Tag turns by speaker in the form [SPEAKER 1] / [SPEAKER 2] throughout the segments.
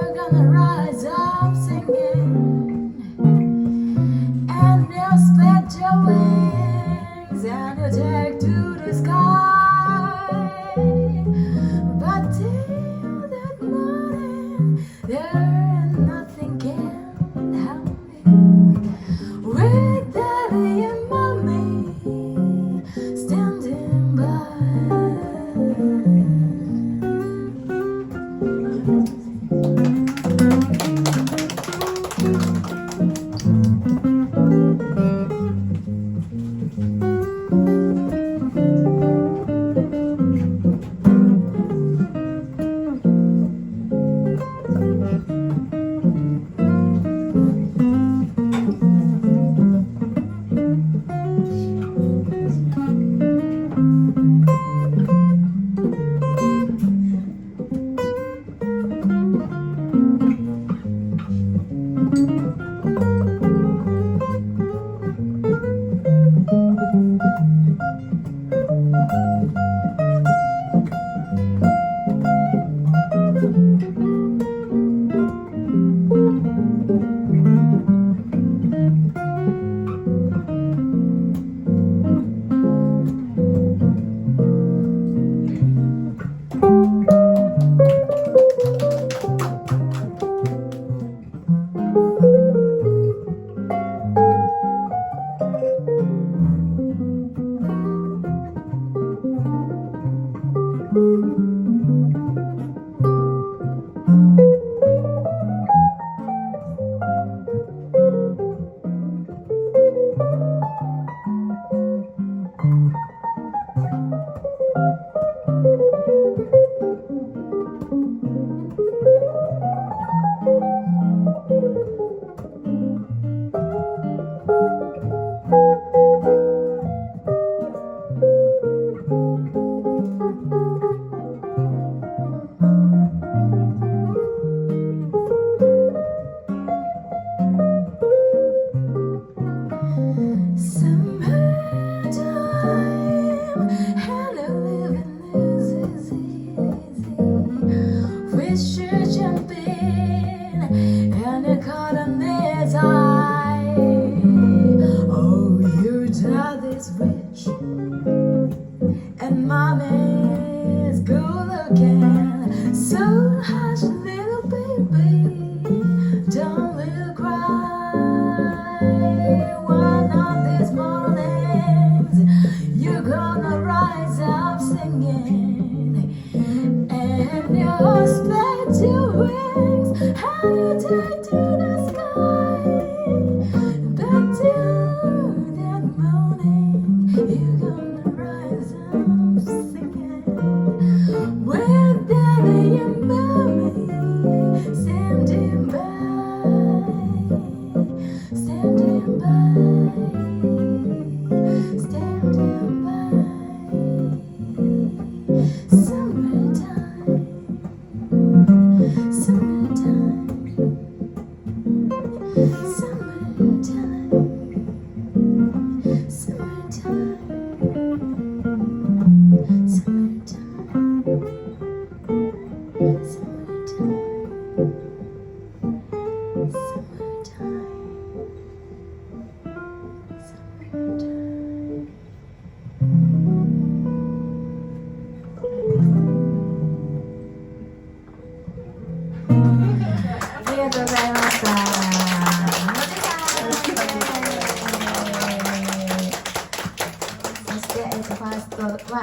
[SPEAKER 1] you're gonna rise up singing, and you spread your wings and you take to the sky. But till that morning, there nothing can help me. With daddy and mommy standing by.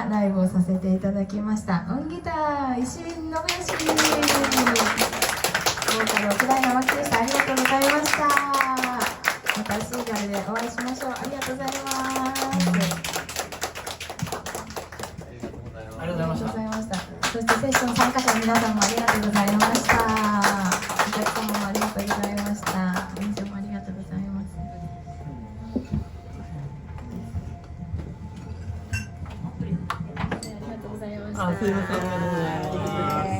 [SPEAKER 1] ライブをさせていただきました。音ギター石井信義、ボーカル奥平真希でした。ありがとうございました。またシーガルでお会いしましょう。ありがとうございます。
[SPEAKER 2] ありがとうございました。
[SPEAKER 1] そしてセッション参加者の皆さんもありがとうございました。お客様もありがとうございました。皆さんもありがとうございます。
[SPEAKER 2] すいません、ありがとうございます。